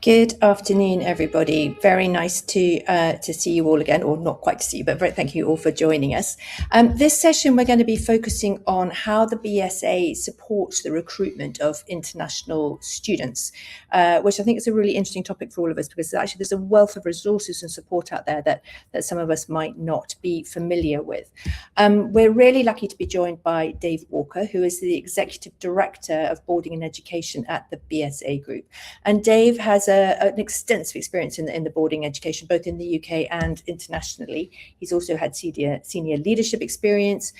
Good afternoon, everybody. Very nice to see you all again, or not quite to see you, but thank you all for joining us. This session, we're going to be focusing on how the BSA supports the recruitment of international students, which I think is a really interesting topic for all of us, because actually there's a wealth of resources and support out there that some of us might not be familiar with. We're really lucky to be joined by Dave Walker, who is the Executive Director of Boarding and Education at the BSA Group. And Dave has an extensive experience in the boarding education, both in the UK and internationally. He's also had senior leadership experience.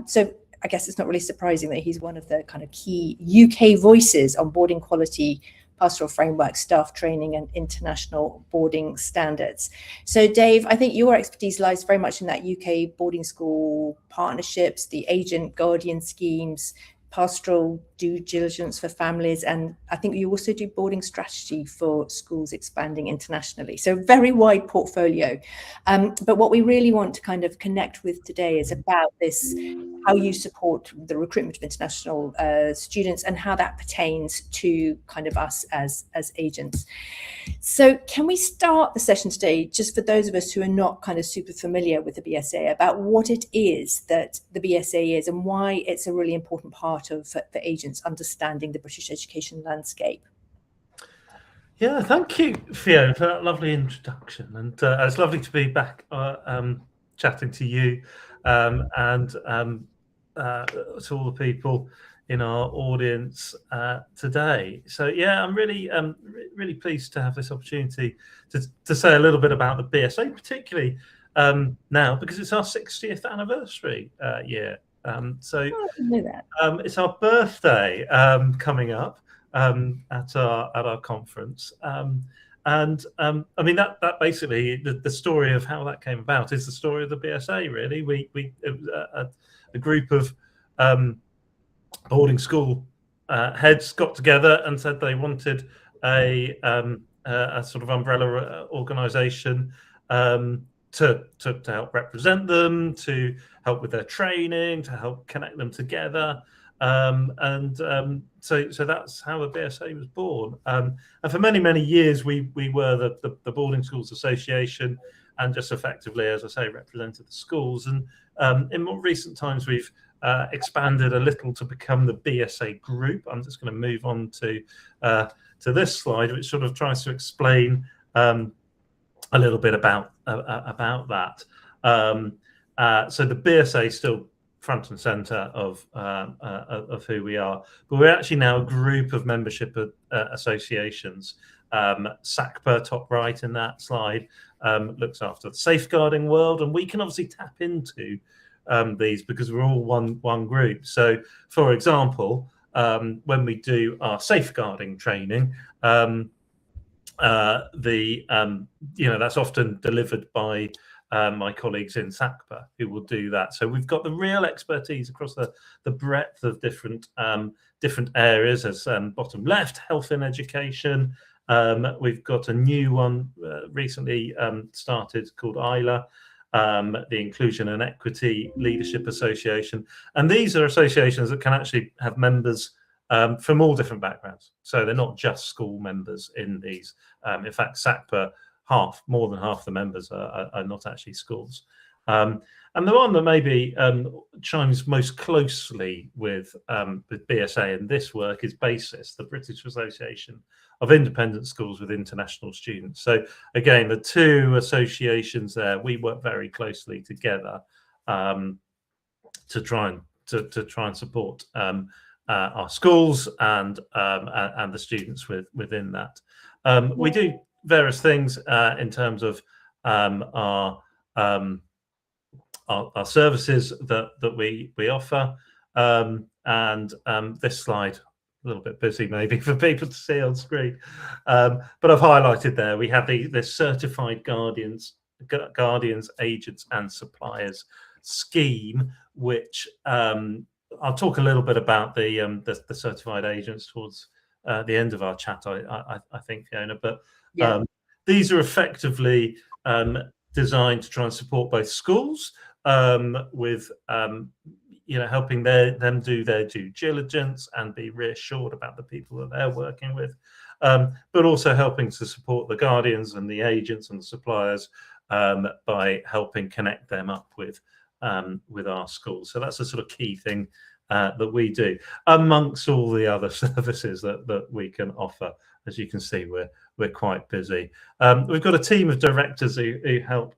So I guess it's not really surprising that he's one of the kind of key UK voices on boarding quality, pastoral framework, staff training, and international boarding standards. So Dave, I think your expertise lies very much in that UK boarding school partnerships, the agent guardian schemes, pastoral due diligence for families, and I think you also do boarding strategy for schools expanding internationally. So very wide portfolio. But what we really want to kind of connect with today is about this, how you support the recruitment of international students and how that pertains to kind of us as agents. So can we start the session today, just for those of us who are not kind of super familiar with the BSA, about what it is that the BSA is and why it's a really important part of for agents understanding the British education landscape? Yeah, thank you, Fiona, for that lovely introduction. And it's lovely to be back chatting to you and to all the people in our audience today. So yeah, I'm really pleased to have this opportunity to say a little bit about the BSA, particularly now because it's our 60th anniversary year. So it's our birthday coming up at our conference, and I mean that basically the story of how that came about is the story of the BSA. Really, we a group of boarding school heads got together and said they wanted a sort of umbrella organisation to help represent them, to help with their training, to help connect them together. So that's how the BSA was born. And for many years, we were the Boarding Schools Association, and just effectively, as I say, represented the schools. And in more recent times, we've expanded a little to become the BSA Group. I'm just going to move on to this slide, which sort of tries to explain a little bit about that. So the BSA is still front and center of who we are, but we're actually now a group of membership associations. SACPA, top right in that slide, looks after the safeguarding world, and we can obviously tap into these because we're all one group. So, for example, when we do our safeguarding training, that's often delivered by my colleagues in SACPA who will do that. So we've got the real expertise across the breadth of different areas, as bottom left, health and education. We've got a new one recently started called ILA, the Inclusion and Equity Leadership Association. And these are associations that can actually have members from all different backgrounds. So they're not just school members in these. In fact, SACPA, more than half the members are not actually schools. And the one that maybe chimes most closely with BSA in this work is BASIS, the British Association of Independent Schools with International Students. So again, the two associations there, we work very closely together to try and support our schools and the students within that. We do various things in terms of our services that we offer, and this slide, a little bit busy maybe for people to see on screen, but I've highlighted there. We have the certified guardians, agents, and suppliers scheme, which I'll talk a little bit about the certified agents towards the end of our chat, I think, Fiona. But these are effectively designed to try and support both schools with helping them do their due diligence and be reassured about the people that they're working with, but also helping to support the guardians and the agents and the suppliers by helping connect them up with our schools. So that's a sort of key thing that we do, amongst all the other services that we can offer. As you can see, we're quite busy. We've got a team of directors who help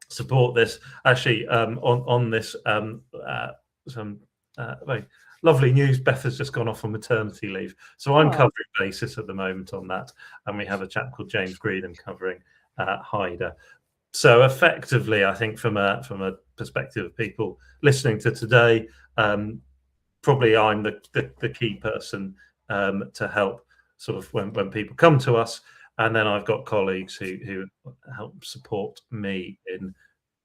support this. Actually, on this, some very lovely news. Beth has just gone off on maternity leave, so I'm covering BASIS at the moment on that, and we have a chap called James Greenham covering HIDA. So effectively, I think from a perspective of people listening to today, probably I'm the key person to help sort of when people come to us, and then I've got colleagues who help support me in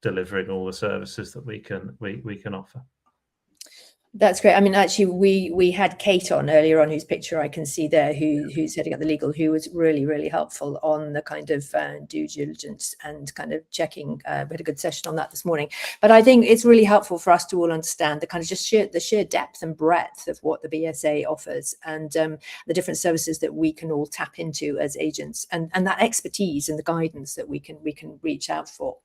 delivering all the services that we can offer. That's great. I mean, actually, we had Kate on earlier on, whose picture I can see there, who's heading up the legal, who was really, really helpful on the kind of due diligence and kind of checking. We had a good session on that this morning. But I think it's really helpful for us to all understand the kind of just the sheer depth and breadth of what the BSA offers, and the different services that we can all tap into as agents, and that expertise and the guidance that we can reach out for.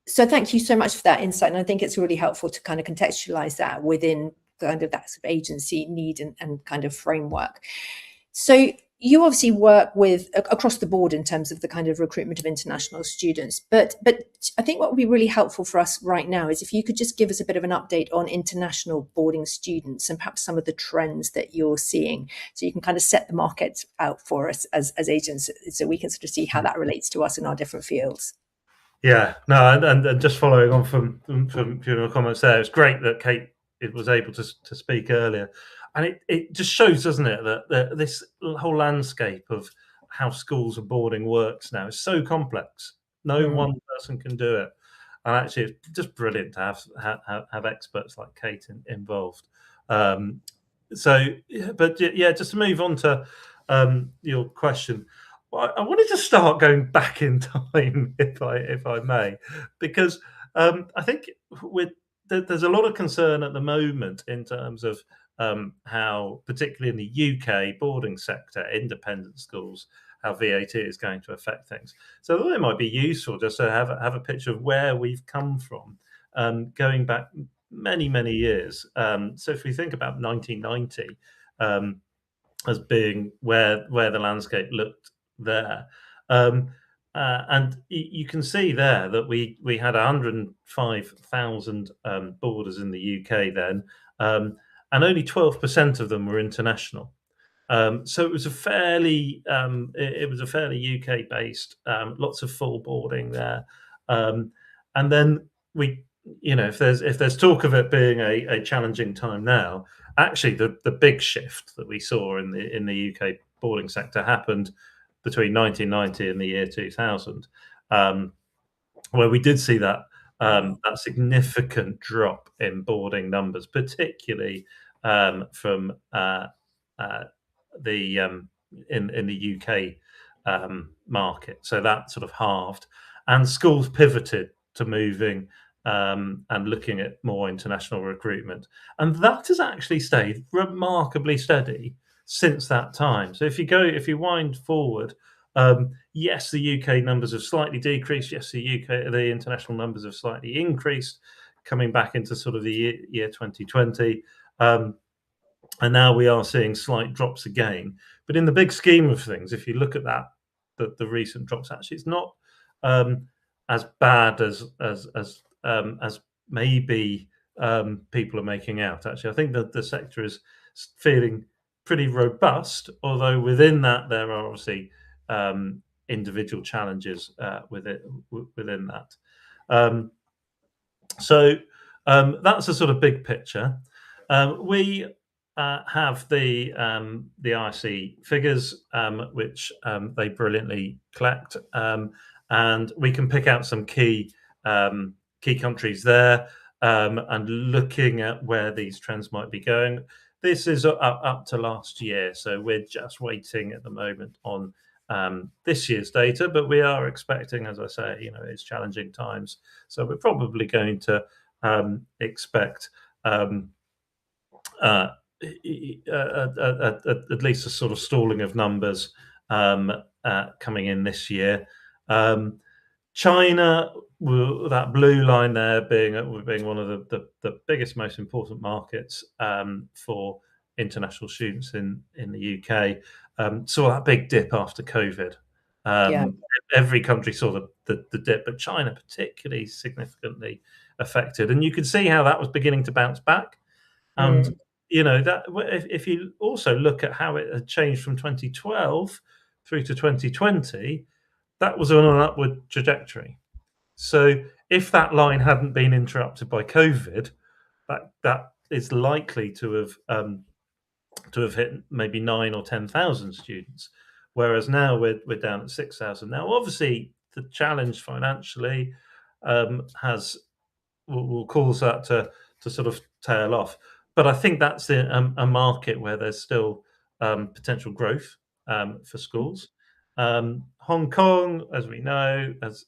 So thank you so much for that insight. And I think it's really helpful to kind of contextualize that within kind of that sort of agency need and kind of framework. So you obviously work with across the board in terms of the kind of recruitment of international students. But I think what would be really helpful for us right now is if you could just give us a bit of an update on international boarding students and perhaps some of the trends that you're seeing, so you can kind of set the market out for us as agents, so we can sort of see how that relates to us in our different fields. Yeah, no, and just following on from your comments there, it's great that Kate was able to speak earlier, and it just shows, doesn't it, that this whole landscape of how schools and boarding works now is so complex. No one person can do it, and actually, it's just brilliant to have experts like Kate involved. So, but yeah, just to move on to your question. I wanted to start going back in time, if I may, because I think there's a lot of concern at the moment in terms of how, particularly in the UK boarding sector, independent schools, how VAT is going to affect things. So I thought it might be useful just to have a picture of where we've come from, going back many years. So if we think about 1990 as being where the landscape looked there, and you can see there that we had 105,000 boarders in the UK then, and only 12% of them were international. So it was a fairly UK based, lots of full boarding there, and then if there's talk of it being a challenging time now, actually the big shift that we saw in the UK boarding sector happened between 1990 and the year 2000, where we did see that that significant drop in boarding numbers, particularly from the in the UK market. So that sort of halved, and schools pivoted to moving and looking at more international recruitment, and that has actually stayed remarkably steady since that time. So if you wind forward, yes, the UK numbers have slightly decreased. Yes, the international numbers have slightly increased, coming back into sort of the year 2020. And now we are seeing slight drops again. But in the big scheme of things, if you look at that, the recent drops, actually, it's not as bad as maybe people are making out. Actually, I think that the sector is feeling pretty robust, although within that there are obviously individual challenges within that. So that's a sort of big picture. We have the IC figures, which they brilliantly collect, and we can pick out some key countries there, and looking at where these trends might be going. This is up to last year, so we're just waiting at the moment on this year's data, but we are expecting, as I say, it's challenging times, so we're probably going to expect at least a sort of stalling of numbers coming in this year. China, that blue line there being one of the biggest, most important markets for international students in the UK, saw that big dip after COVID. Yeah. Every country saw the dip, but China particularly significantly affected, and you could see how that was beginning to bounce back. And that if you also look at how it had changed from 2012 through to 2020, that was on an upward trajectory. So if that line hadn't been interrupted by COVID, that is likely to have hit maybe 9 or 10,000 students, whereas now we're down at 6,000. Now, obviously, the challenge financially will cause that to sort of tail off. But I think that's a market where there's still potential growth for schools. Hong Kong, as we know, as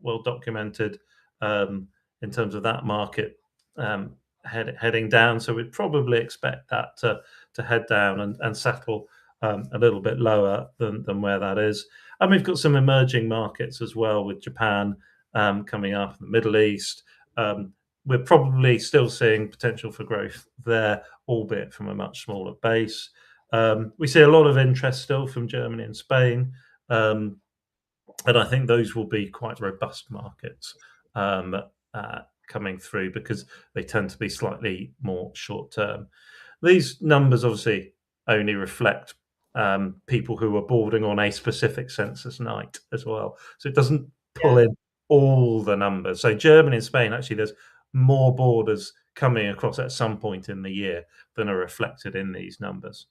well documented in terms of that market heading down. So we'd probably expect that to head down and settle a little bit lower than where that is. And we've got some emerging markets as well, with Japan coming up, in the Middle East. We're probably still seeing potential for growth there, albeit from a much smaller base. We see a lot of interest still from Germany and Spain, and I think those will be quite robust markets coming through, because they tend to be slightly more short term. These numbers obviously only reflect people who are boarding on a specific census night as well, so it doesn't pull in all the numbers. So Germany and Spain, actually, there's more boarders coming across at some point in the year than are reflected in these numbers.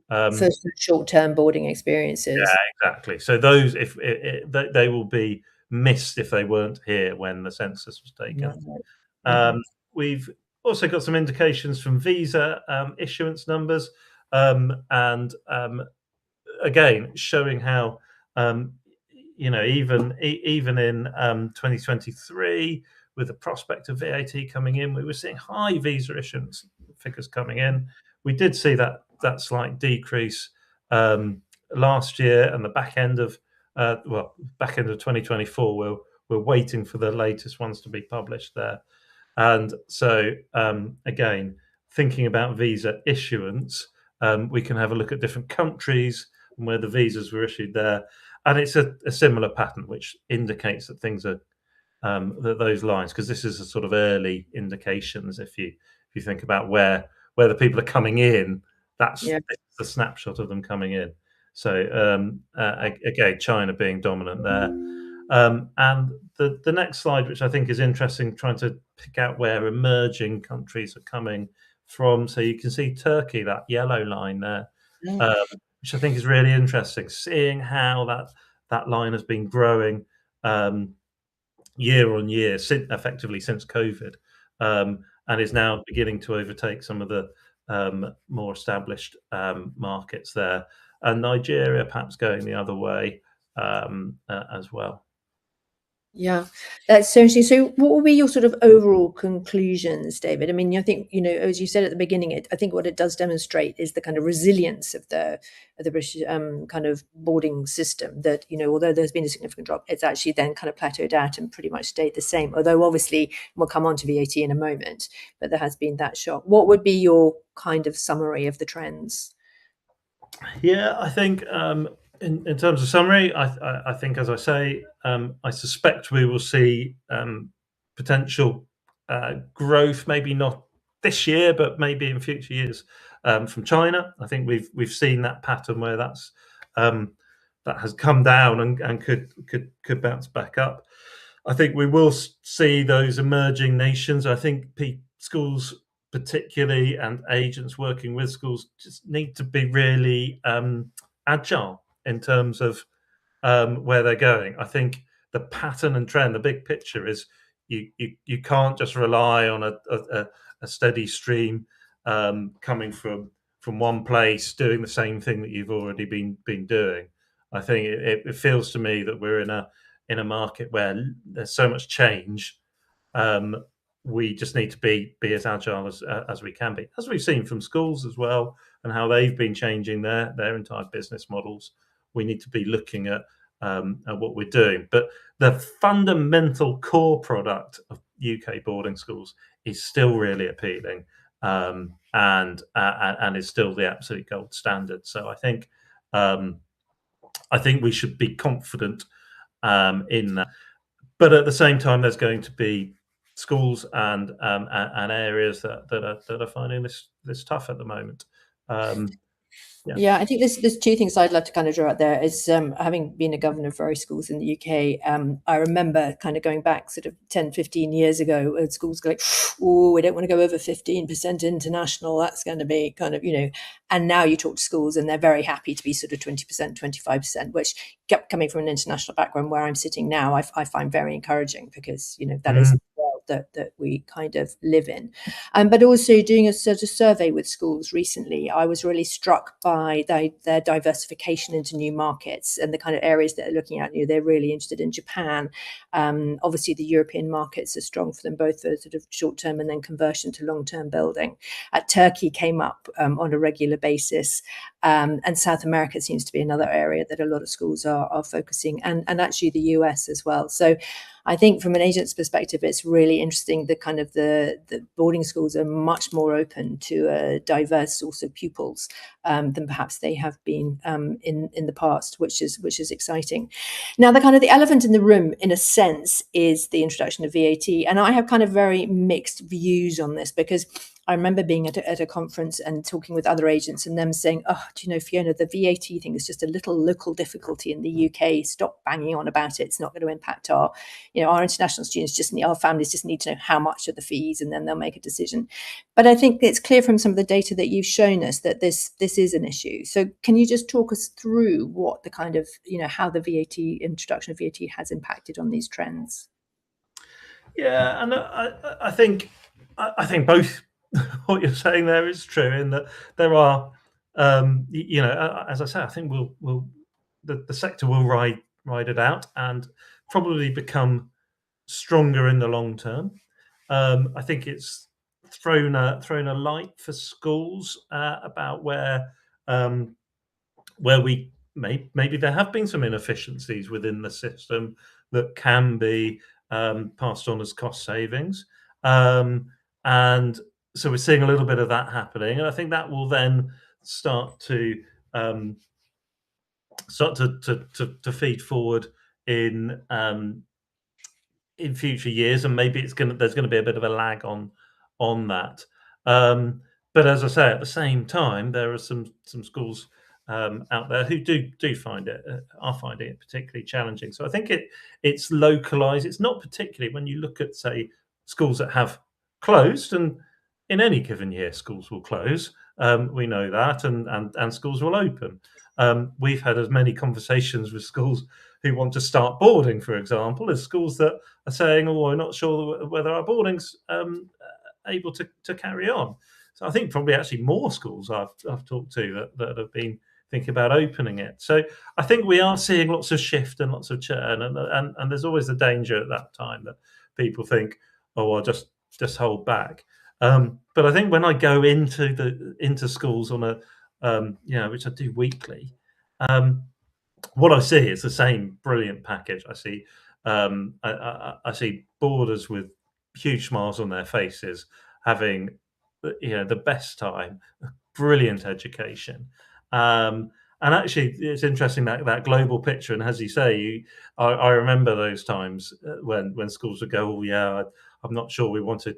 For short-term boarding experiences. Yeah, exactly. So those, if they will be missed if they weren't here when the census was taken. We've also got some indications from visa issuance numbers, and again showing how even in 2023, with the prospect of VAT coming in, we were seeing high visa issuance figures coming in. We did see that slight decrease last year, and the back end of 2024. We're waiting for the latest ones to be published there. And so again, thinking about visa issuance, we can have a look at different countries and where the visas were issued there, and it's a similar pattern, which indicates that things are those lines, because this is a sort of early indications. If you think about where the people are coming in, that's the snapshot of them coming in. So again, China being dominant there. And the next slide, which I think is interesting, trying to pick out where emerging countries are coming from. So you can see Turkey, that yellow line there, which I think is really interesting, seeing how that line has been growing year on year, effectively since COVID, and is now beginning to overtake some of the more established markets there, and Nigeria perhaps going the other way as well. Yeah, that's so interesting. So what will be your sort of overall conclusions, David? I mean, I think, as you said at the beginning, I think what it does demonstrate is the kind of resilience of the British kind of boarding system, that, although there's been a significant drop, it's actually then kind of plateaued out and pretty much stayed the same. Although obviously we'll come on to VAT in a moment, but there has been that shock. What would be your kind of summary of the trends? Yeah, I think in terms of summary, I think, as I say, I suspect we will see potential growth, maybe not this year, but maybe in future years from China. I think we've seen that pattern where that has come down and could bounce back up. I think we will see those emerging nations. I think schools, particularly, and agents working with schools, just need to be really agile in terms of where they're going. I think the pattern and trend, the big picture, is you can't just rely on a steady stream coming from one place doing the same thing that you've already been doing. I think it feels to me that we're in a market where there's so much change. We just need to be as agile as we can be, as we've seen from schools as well, and how they've been changing their entire business models. We need to be looking at what we're doing, but the fundamental core product of UK boarding schools is still really appealing, and is still the absolute gold standard. So I think we should be confident in that. But at the same time, there's going to be schools and areas that are finding this tough at the moment. Yeah, I think there's two things I'd love to kind of draw out there. Is having been a governor of various schools in the UK, I remember kind of going back sort of 10, 15 years ago, schools go like, oh, we don't want to go over 15% international. That's going to be kind of, and now you talk to schools and they're very happy to be sort of 20%, 25%, which coming from an international background where I'm sitting now, I find very encouraging, because, that is the world that we kind of live in. But also doing a sort of survey with schools recently, I was really struck by their diversification into new markets and the kind of areas that they're looking at. They're really interested in Japan. Obviously, the European markets are strong for them, both for sort of short-term and then conversion to long-term building. Turkey came up on a regular basis, and South America seems to be another area that a lot of schools are focusing, and actually the US as well. So I think from an agent's perspective, it's really interesting. The kind of the boarding schools are much more open to a diverse source of pupils than perhaps they have been in the past, which is exciting. Now, the kind of the elephant in the room, in a sense, is the introduction of VAT, and I have kind of very mixed views on this, because I remember being at a conference and talking with other agents and them saying, oh, do you know, Fiona, the VAT thing is just a little local difficulty in the UK. Stop banging on about it. It's not going to impact our international students. Our families just need to know how much are the fees, and then they'll make a decision. But I think it's clear from some of the data that you've shown us that this is an issue. So can you just talk us through what the kind of, how the introduction of VAT has impacted on these trends? Yeah, and I think both what you're saying there is true, in that there are, as I say, I think the sector will ride it out and probably become stronger in the long term. I think it's thrown a light for schools about where we maybe there have been some inefficiencies within the system that can be passed on as cost savings, and so we're seeing a little bit of that happening, and I think that will then start to feed forward in future years, and maybe there's going to be a bit of a lag on that. But as I say, at the same time, there are some schools out there who are finding it particularly challenging. So I think it's localized. It's not particularly, when you look at, say, schools that have closed, and in any given year schools will close. We know that, and schools will open. We've had as many conversations with schools who want to start boarding, for example, as schools that are saying, "Oh, we're not sure whether our boarding's able to carry on." So I think probably actually more schools I've talked to that have been thinking about opening it. So I think we are seeing lots of shift and lots of churn, and there's always the danger at that time that people think, "Oh, I'll just hold back." But I think when I go into schools on a which I do weekly, um, what I see is the same brilliant package. I see boarders with huge smiles on their faces, having the best time, brilliant education. And actually, it's interesting that global picture. And as you say, I remember those times when schools would go, "Oh yeah, I'm not sure we wanted."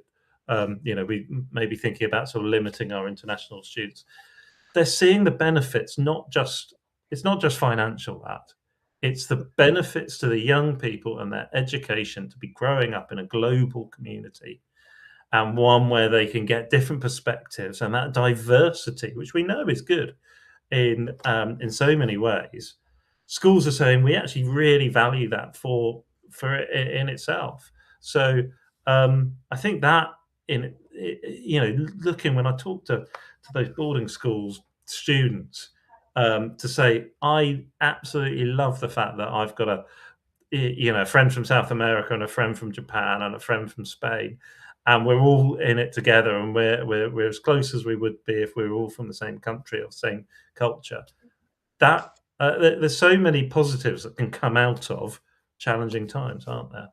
We may be thinking about sort of limiting our international students. They're seeing the benefits, it's not just financial, that it's the benefits to the young people and their education to be growing up in a global community, and one where they can get different perspectives and that diversity, which we know is good in so many ways. Schools are saying we actually really value that for it in itself. So I think that looking when I talk to those boarding schools students, to say I absolutely love the fact that I've got a friend from South America and a friend from Japan and a friend from Spain, and we're all in it together, and we're as close as we would be if we were all from the same country or same culture. That there's so many positives that can come out of challenging times, aren't there?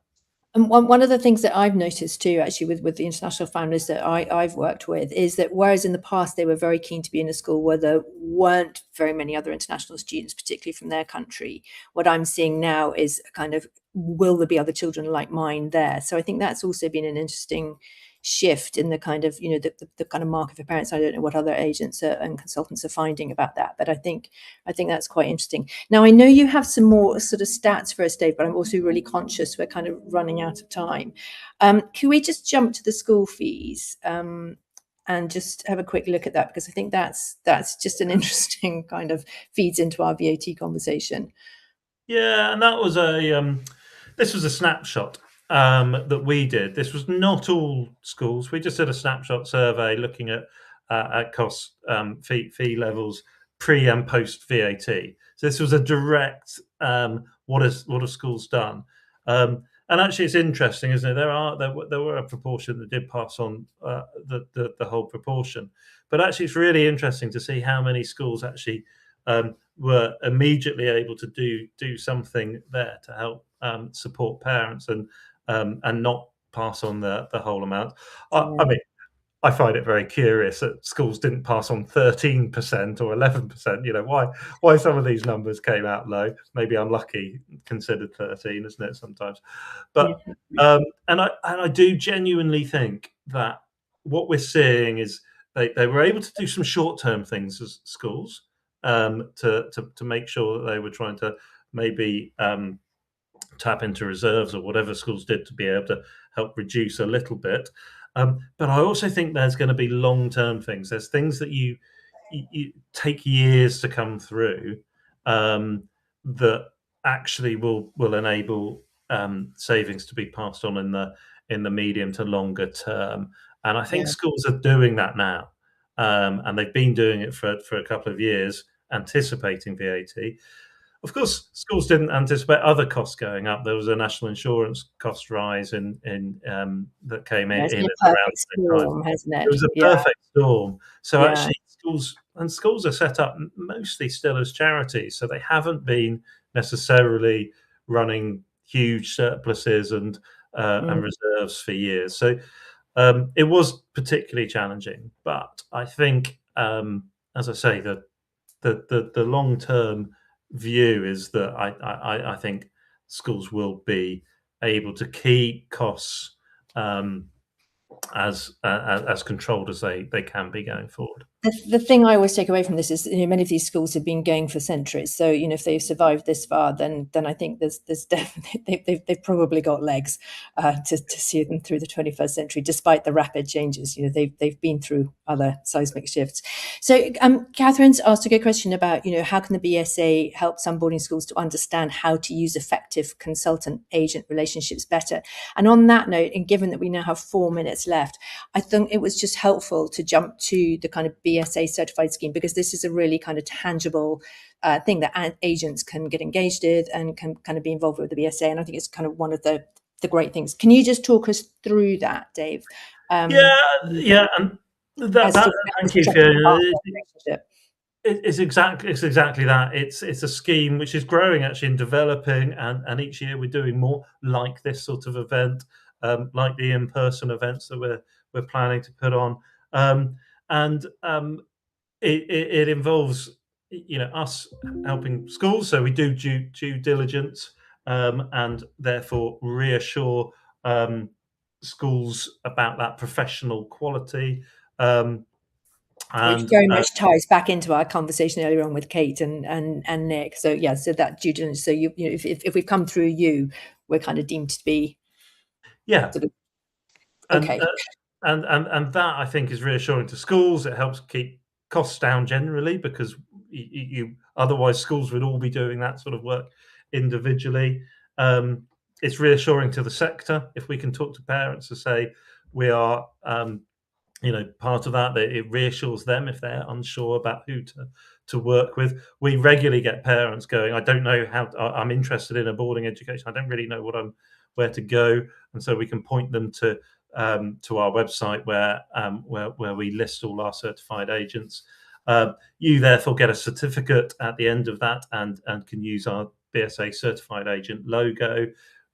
And one of the things that I've noticed too, actually, with the international families that I've worked with, is that whereas in the past they were very keen to be in a school where there weren't very many other international students, particularly from their country, what I'm seeing now is a kind of, will there be other children like mine there? So I think that's also been an interesting shift in the kind of, the kind of market for parents. I don't know what other agents and consultants are finding about that, but I think that's quite interesting. Now, I know you have some more sort of stats for us, Dave, but I'm also really conscious we're kind of running out of time. Can we just jump to the school fees and just have a quick look at that? Because I think that's just an interesting kind of feeds into our VAT conversation. Yeah, and that was this was a snapshot that we did. This was not all schools. We just did a snapshot survey looking at cost, fee levels pre and post VAT. So this was a direct what have schools done? And actually, it's interesting, isn't it? There were a proportion that did pass on the whole proportion, but actually, it's really interesting to see how many schools actually were immediately able to do something there to help support parents and not pass on the whole amount. I mean, I find it very curious that schools didn't pass on 13% or 11%. Why some of these numbers came out low? Maybe unlucky considered 13, isn't it sometimes? But and I do genuinely think that what we're seeing is they were able to do some short-term things as schools, to make sure that they were trying to maybe tap into reserves or whatever schools did to be able to help reduce a little bit. But I also think there's going to be long-term things. There's things that you take years to come through, that actually will enable savings to be passed on in the medium to longer term. And I think Yeah. schools are doing that now, and they've been doing it for a couple of years, anticipating VAT. Of course, schools didn't anticipate other costs going up. There was a national insurance cost rise in that came Yeah, it's in been at a around perfect the same time. storm, hasn't It it? was a Yeah, perfect storm. So yeah. actually, schools are set up mostly still as charities, so they haven't been necessarily running huge surpluses and Mm. reserves for years. So it was particularly challenging, but I think, as I say, the long term view is that I think schools will be able to keep costs as controlled as they can be going forward. The thing I always take away from this is, many of these schools have been going for centuries. So, if they've survived this far, then I think there's definitely they've probably got legs to see them through the 21st century, despite the rapid changes. They've been through other seismic shifts. So, Catherine's asked a good question about, how can the BSA help some boarding schools to understand how to use effective consultant-agent relationships better? And on that note, and given that we now have 4 minutes left, I think it was just helpful to jump to the kind of BSA certified scheme, because this is a really kind of tangible thing that agents can get engaged in and can kind of be involved with the BSA. And I think it's kind of one of the great things. Can you just talk us through that, Dave? And that thank you, Fiona. It's exactly that. It's a scheme which is growing actually and developing, and each year we're doing more like this sort of event, like the in-person events that we're planning to put on, and it involves us helping schools. So we do due diligence, and therefore reassure schools about that professional quality. Which very much ties back into our conversation earlier on with Kate and Nick. So so that due diligence. So if we've come through you, we're kind of deemed to be sort of, okay. And that, I think, is reassuring to schools. It helps keep costs down generally, because you otherwise schools would all be doing that sort of work individually. It's reassuring to the sector if we can talk to parents to say we are part of that it reassures them if they're unsure about who to work with. We regularly get parents going, I don't know how I'm interested in a boarding education, I don't really know where to go, and so we can point them to our website where we list all our certified agents. You therefore get a certificate at the end of that, and can use our BSA certified agent logo,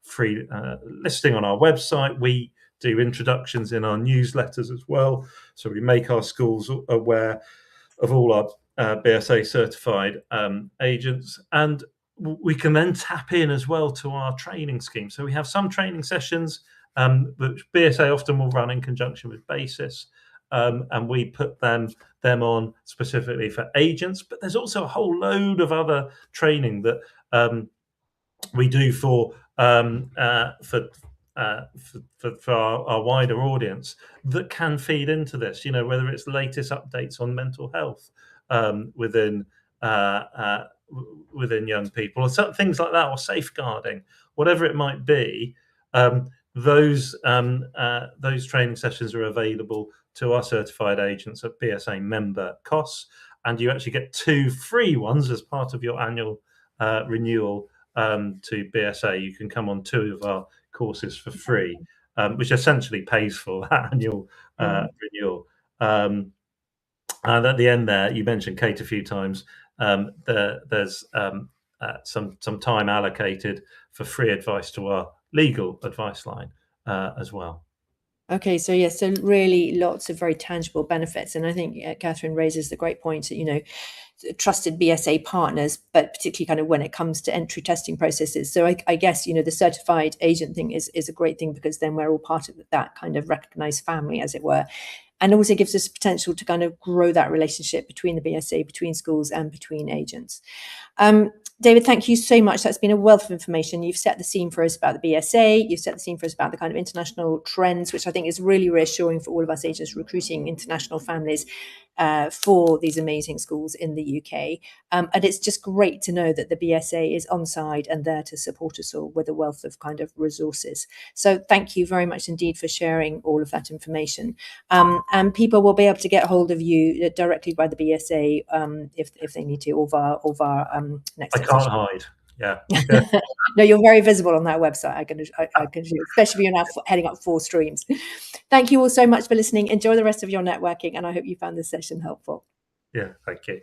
free listing on our website. We do introductions in our newsletters as well, so we make our schools aware of all our BSA certified agents, and we can then tap in as well to our training scheme. So we have some training sessions which BSA often will run in conjunction with Basis, and we put them on specifically for agents. But there's also a whole load of other training that we do for our wider audience that can feed into this. Whether it's latest updates on mental health within young people, or some things like that, or safeguarding, whatever it might be. Those training sessions are available to our certified agents at BSA member costs, and you actually get 2 free ones as part of your annual renewal to BSA. You can come on 2 of our courses for free, which essentially pays for that annual renewal. And at the end there, you mentioned Kate a few times. There's some time allocated for free advice to our legal advice line as well. Okay, so so really lots of very tangible benefits, and I think Catherine raises the great point that trusted BSA partners, but particularly kind of when it comes to entry testing processes. So I guess the certified agent thing is a great thing, because then we're all part of that kind of recognised family, as it were, and also gives us potential to kind of grow that relationship between the BSA, between schools, and between agents. David, thank you so much. That's been a wealth of information. You've set the scene for us about the BSA. You've set the scene for us about the kind of international trends, which I think is really reassuring for all of us agents recruiting international families for these amazing schools in the UK. And it's just great to know that the BSA is on side and there to support us all with a wealth of kind of resources. So thank you very much indeed for sharing all of that information. And people will be able to get hold of you directly by the BSA if they need to, or via next. I can't hide. Yeah. No, you're very visible on that website. I can especially if you're now heading up 4 streams. Thank you all so much for listening. Enjoy the rest of your networking, and I hope you found this session helpful. Yeah, thank you.